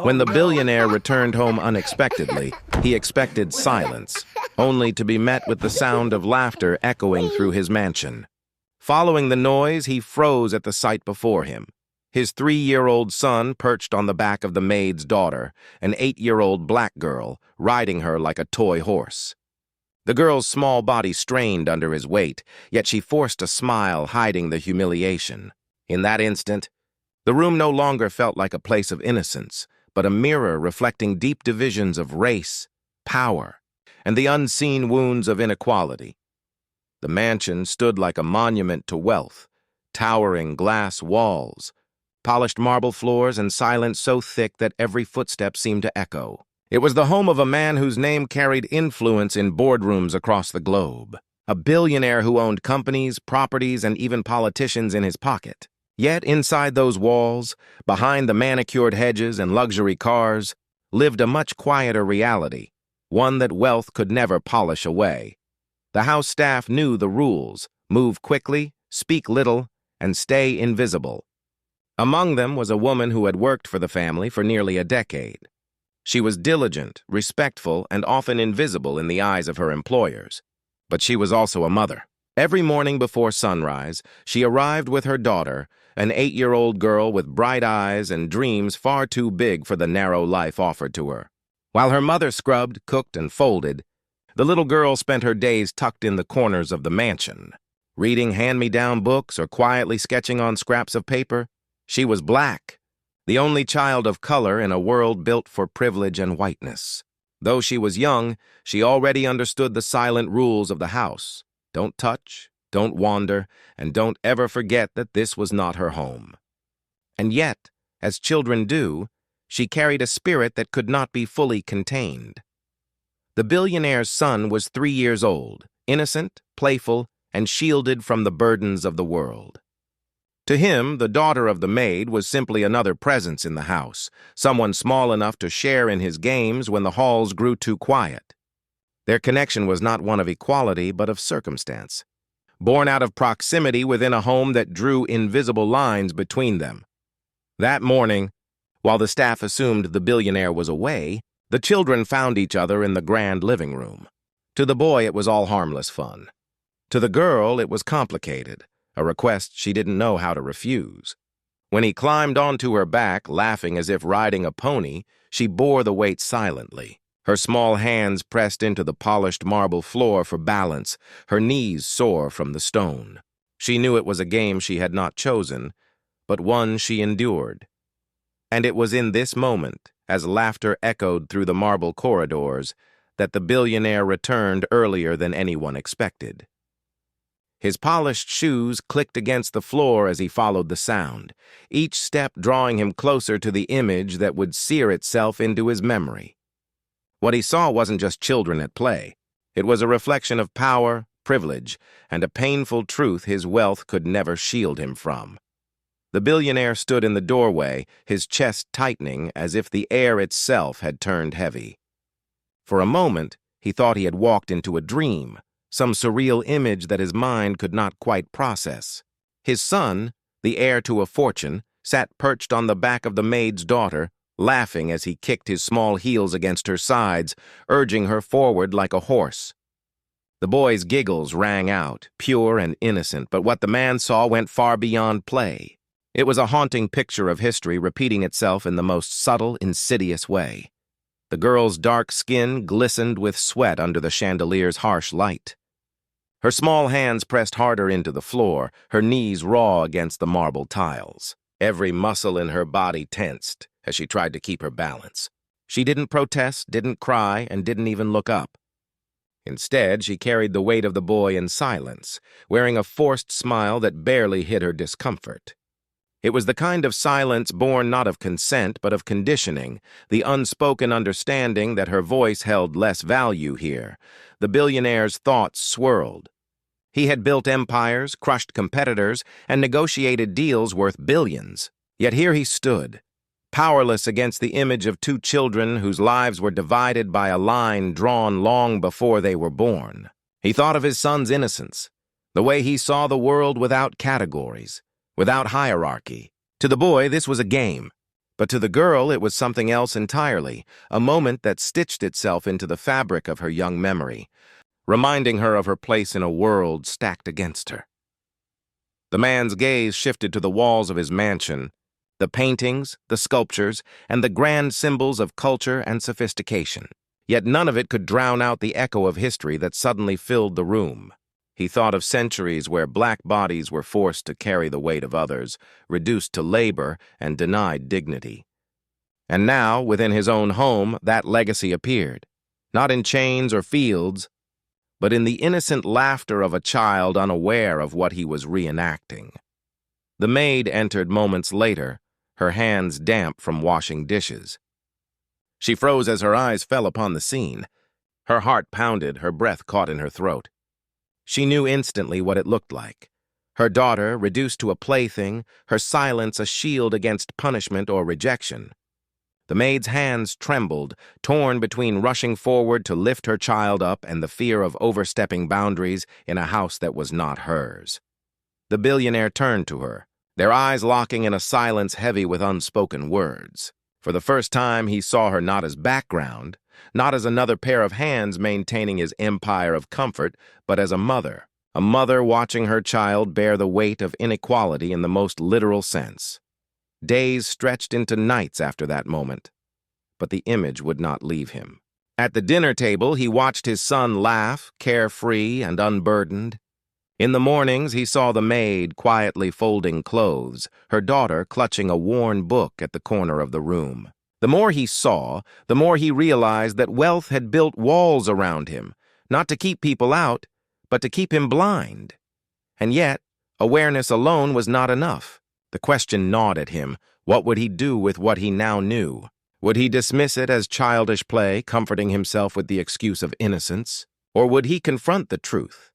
When the billionaire returned home unexpectedly, he expected silence, only to be met with the sound of laughter echoing through his mansion. Following the noise, he froze at the sight before him. His 3-year-old son perched on the back of the maid's daughter, an 8-year-old black girl, riding her like a toy horse. The girl's small body strained under his weight, yet she forced a smile, hiding the humiliation. In that instant, the room no longer felt like a place of innocence, but a mirror reflecting deep divisions of race, power, and the unseen wounds of inequality. The mansion stood like a monument to wealth, towering glass walls, polished marble floors, and silence so thick that every footstep seemed to echo. It was the home of a man whose name carried influence in boardrooms across the globe, a billionaire who owned companies, properties, and even politicians in his pocket. Yet inside those walls, behind the manicured hedges and luxury cars, lived a much quieter reality, one that wealth could never polish away. The house staff knew the rules: move quickly, speak little, and stay invisible. Among them was a woman who had worked for the family for nearly a decade. She was diligent, respectful, and often invisible in the eyes of her employers. But she was also a mother. Every morning before sunrise, she arrived with her daughter, an 8-year-old girl with bright eyes and dreams far too big for the narrow life offered to her. While her mother scrubbed, cooked, and folded, the little girl spent her days tucked in the corners of the mansion, reading hand-me-down books or quietly sketching on scraps of paper. She was black, the only child of color in a world built for privilege and whiteness. Though she was young, she already understood the silent rules of the house. Don't touch, don't wander, and don't ever forget that this was not her home. And yet, as children do, she carried a spirit that could not be fully contained. The billionaire's son was 3 years old, innocent, playful, and shielded from the burdens of the world. To him, the daughter of the maid was simply another presence in the house, someone small enough to share in his games when the halls grew too quiet. Their connection was not one of equality, but of circumstance, born out of proximity within a home that drew invisible lines between them. That morning, while the staff assumed the billionaire was away, the children found each other in the grand living room. To the boy, it was all harmless fun. To the girl, it was complicated, a request she didn't know how to refuse. When he climbed onto her back, laughing as if riding a pony, she bore the weight silently. Her small hands pressed into the polished marble floor for balance, her knees sore from the stone. She knew it was a game she had not chosen, but one she endured. And it was in this moment, as laughter echoed through the marble corridors, that the billionaire returned earlier than anyone expected. His polished shoes clicked against the floor as he followed the sound, each step drawing him closer to the image that would sear itself into his memory. What he saw wasn't just children at play. It was a reflection of power, privilege, and a painful truth his wealth could never shield him from. The billionaire stood in the doorway, his chest tightening as if the air itself had turned heavy. For a moment, he thought he had walked into a dream, some surreal image that his mind could not quite process. His son, the heir to a fortune, sat perched on the back of the maid's daughter, laughing as he kicked his small heels against her sides, urging her forward like a horse. The boy's giggles rang out, pure and innocent, but what the man saw went far beyond play. It was a haunting picture of history repeating itself in the most subtle, insidious way. The girl's dark skin glistened with sweat under the chandelier's harsh light. Her small hands pressed harder into the floor, her knees raw against the marble tiles. Every muscle in her body tensed as she tried to keep her balance. She didn't protest, didn't cry, and didn't even look up. Instead, she carried the weight of the boy in silence, wearing a forced smile that barely hid her discomfort. It was the kind of silence born not of consent but of conditioning, the unspoken understanding that her voice held less value here. The billionaire's thoughts swirled. He had built empires, crushed competitors, and negotiated deals worth billions. Yet here he stood, powerless against the image of 2 children whose lives were divided by a line drawn long before they were born. He thought of his son's innocence, the way he saw the world without categories, without hierarchy. To the boy, this was a game. But to the girl, it was something else entirely, a moment that stitched itself into the fabric of her young memory, reminding her of her place in a world stacked against her. The man's gaze shifted to the walls of his mansion, the paintings, the sculptures, and the grand symbols of culture and sophistication. Yet none of it could drown out the echo of history that suddenly filled the room. He thought of centuries where black bodies were forced to carry the weight of others, reduced to labor and denied dignity. And now, within his own home, that legacy appeared, not in chains or fields, but in the innocent laughter of a child unaware of what he was reenacting. The maid entered moments later, her hands damp from washing dishes. She froze as her eyes fell upon the scene. Her heart pounded, her breath caught in her throat. She knew instantly what it looked like. Her daughter, reduced to a plaything, her silence a shield against punishment or rejection. The maid's hands trembled, torn between rushing forward to lift her child up and the fear of overstepping boundaries in a house that was not hers. The billionaire turned to her, their eyes locking in a silence heavy with unspoken words. For the first time, he saw her not as background, not as another pair of hands maintaining his empire of comfort, but as a mother watching her child bear the weight of inequality in the most literal sense. Days stretched into nights after that moment, but the image would not leave him. At the dinner table, he watched his son laugh, carefree and unburdened. In the mornings, he saw the maid quietly folding clothes, her daughter clutching a worn book at the corner of the room. The more he saw, the more he realized that wealth had built walls around him, not to keep people out, but to keep him blind. And yet, awareness alone was not enough. The question gnawed at him. What would he do with what he now knew? Would he dismiss it as childish play, comforting himself with the excuse of innocence? Or would he confront the truth?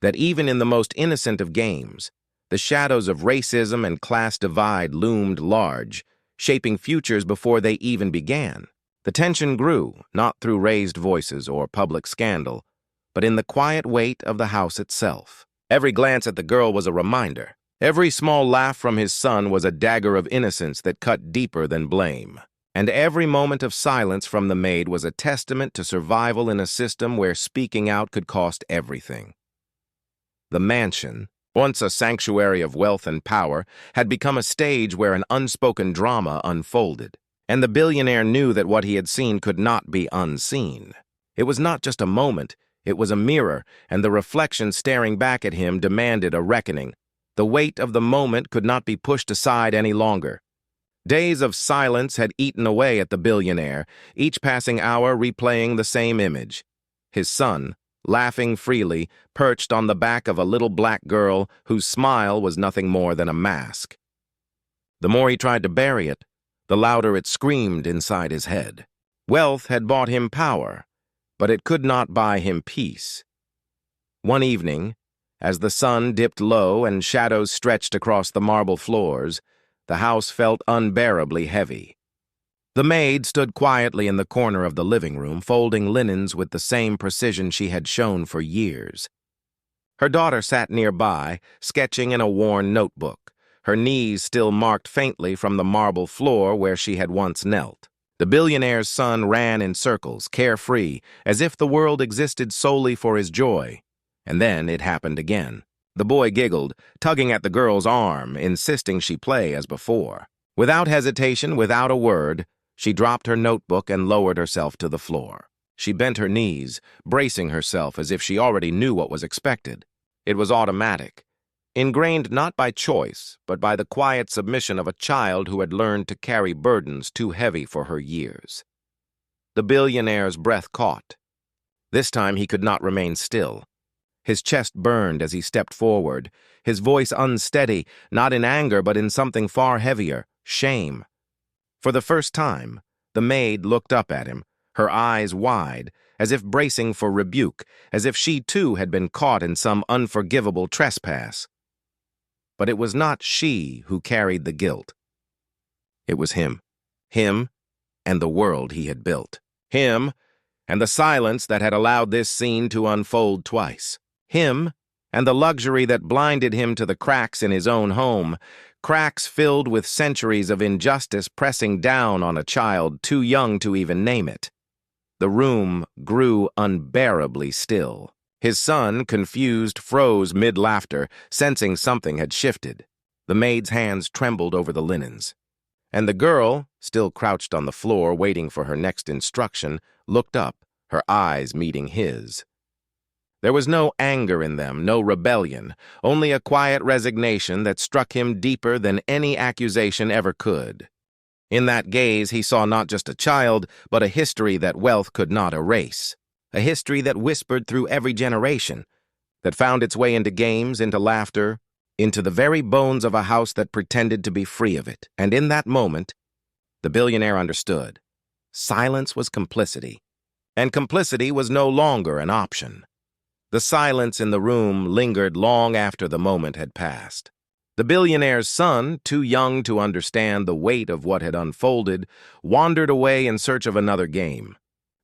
That even in the most innocent of games, the shadows of racism and class divide loomed large, shaping futures before they even began. The tension grew, not through raised voices or public scandal, but in the quiet weight of the house itself. Every glance at the girl was a reminder. Every small laugh from his son was a dagger of innocence that cut deeper than blame. And every moment of silence from the maid was a testament to survival in a system where speaking out could cost everything. The mansion, once a sanctuary of wealth and power, had become a stage where an unspoken drama unfolded. And the billionaire knew that what he had seen could not be unseen. It was not just a moment, it was a mirror, and the reflection staring back at him demanded a reckoning. The weight of the moment could not be pushed aside any longer. Days of silence had eaten away at the billionaire, each passing hour replaying the same image. His son, laughing freely, perched on the back of a little black girl whose smile was nothing more than a mask. The more he tried to bury it, the louder it screamed inside his head. Wealth had bought him power, but it could not buy him peace. One evening, as the sun dipped low and shadows stretched across the marble floors, the house felt unbearably heavy. The maid stood quietly in the corner of the living room, folding linens with the same precision she had shown for years. Her daughter sat nearby, sketching in a worn notebook, her knees still marked faintly from the marble floor where she had once knelt. The billionaire's son ran in circles, carefree, as if the world existed solely for his joy. And then it happened again. The boy giggled, tugging at the girl's arm, insisting she play as before. Without hesitation, without a word, she dropped her notebook and lowered herself to the floor. She bent her knees, bracing herself as if she already knew what was expected. It was automatic, ingrained not by choice, but by the quiet submission of a child who had learned to carry burdens too heavy for her years. The billionaire's breath caught. This time he could not remain still. His chest burned as he stepped forward, his voice unsteady, not in anger but in something far heavier, shame. For the first time, the maid looked up at him, her eyes wide, as if bracing for rebuke, as if she too had been caught in some unforgivable trespass. But it was not she who carried the guilt. It was him and the world he had built. Him and the silence that had allowed this scene to unfold twice. Him and the luxury that blinded him to the cracks in his own home, cracks filled with centuries of injustice pressing down on a child too young to even name it. The room grew unbearably still. His son, confused, froze mid-laughter, sensing something had shifted. The maid's hands trembled over the linens. And the girl, still crouched on the floor waiting for her next instruction, looked up, her eyes meeting his. There was no anger in them, no rebellion, only a quiet resignation that struck him deeper than any accusation ever could. In that gaze, he saw not just a child, but a history that wealth could not erase. A history that whispered through every generation, that found its way into games, into laughter, into the very bones of a house that pretended to be free of it. And in that moment, the billionaire understood. Silence was complicity, and complicity was no longer an option. The silence in the room lingered long after the moment had passed. The billionaire's son, too young to understand the weight of what had unfolded, wandered away in search of another game.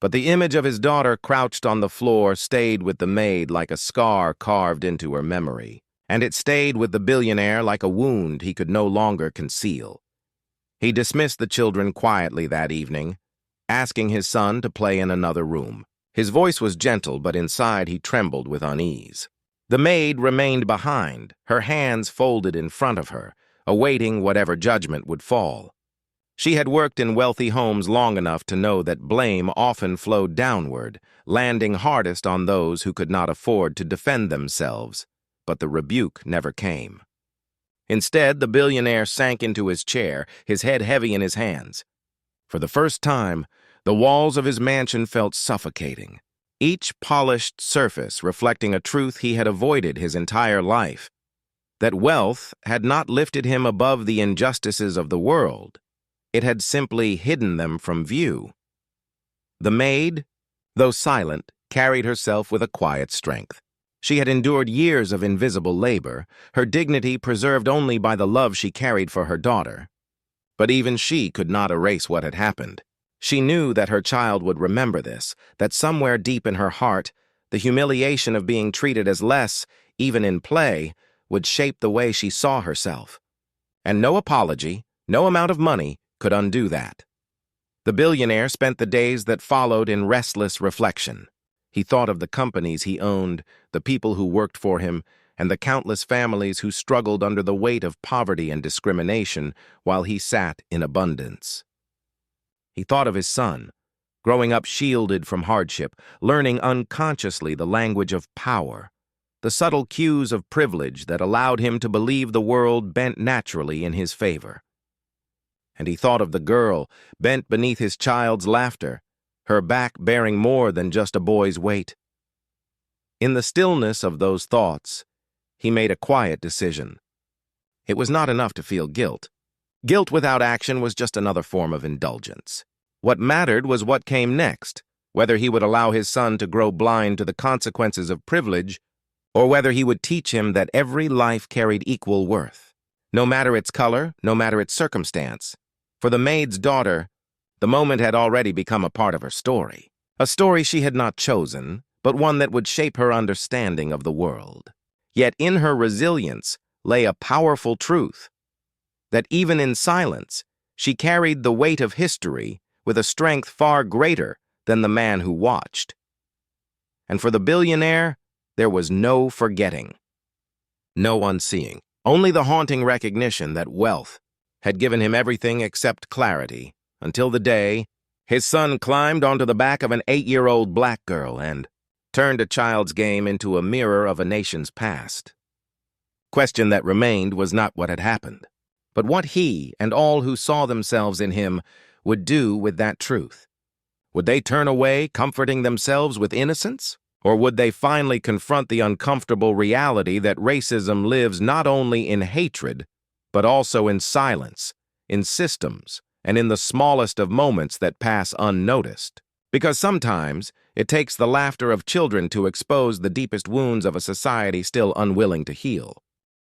But the image of his daughter crouched on the floor stayed with the maid like a scar carved into her memory. And it stayed with the billionaire like a wound he could no longer conceal. He dismissed the children quietly that evening, asking his son to play in another room. His voice was gentle, but inside he trembled with unease. The maid remained behind, her hands folded in front of her, awaiting whatever judgment would fall. She had worked in wealthy homes long enough to know that blame often flowed downward, landing hardest on those who could not afford to defend themselves. But the rebuke never came. Instead, the billionaire sank into his chair, his head heavy in his hands. For the first time, the walls of his mansion felt suffocating, each polished surface reflecting a truth he had avoided his entire life, that wealth had not lifted him above the injustices of the world. It had simply hidden them from view. The maid, though silent, carried herself with a quiet strength. She had endured years of invisible labor, her dignity preserved only by the love she carried for her daughter. But even she could not erase what had happened. She knew that her child would remember this, that somewhere deep in her heart, the humiliation of being treated as less, even in play, would shape the way she saw herself. And no apology, no amount of money, could undo that. The billionaire spent the days that followed in restless reflection. He thought of the companies he owned, the people who worked for him, and the countless families who struggled under the weight of poverty and discrimination while he sat in abundance. He thought of his son, growing up shielded from hardship, learning unconsciously the language of power, the subtle cues of privilege that allowed him to believe the world bent naturally in his favor. And he thought of the girl, bent beneath his child's laughter, her back bearing more than just a boy's weight. In the stillness of those thoughts, he made a quiet decision. It was not enough to feel guilt. Guilt without action was just another form of indulgence. What mattered was what came next, whether he would allow his son to grow blind to the consequences of privilege, or whether he would teach him that every life carried equal worth, no matter its color, no matter its circumstance. For the maid's daughter, the moment had already become a part of her story, a story she had not chosen, but one that would shape her understanding of the world. Yet in her resilience lay a powerful truth, that even in silence, she carried the weight of history with a strength far greater than the man who watched. And for the billionaire, there was no forgetting, no unseeing, only the haunting recognition that wealth had given him everything except clarity, until the day his son climbed onto the back of an 8-year-old black girl and turned a child's game into a mirror of a nation's past. Question that remained was not what had happened, but what he and all who saw themselves in him would do with that truth. Would they turn away, comforting themselves with innocence? Or would they finally confront the uncomfortable reality that racism lives not only in hatred, but also in silence, in systems, and in the smallest of moments that pass unnoticed? Because sometimes it takes the laughter of children to expose the deepest wounds of a society still unwilling to heal.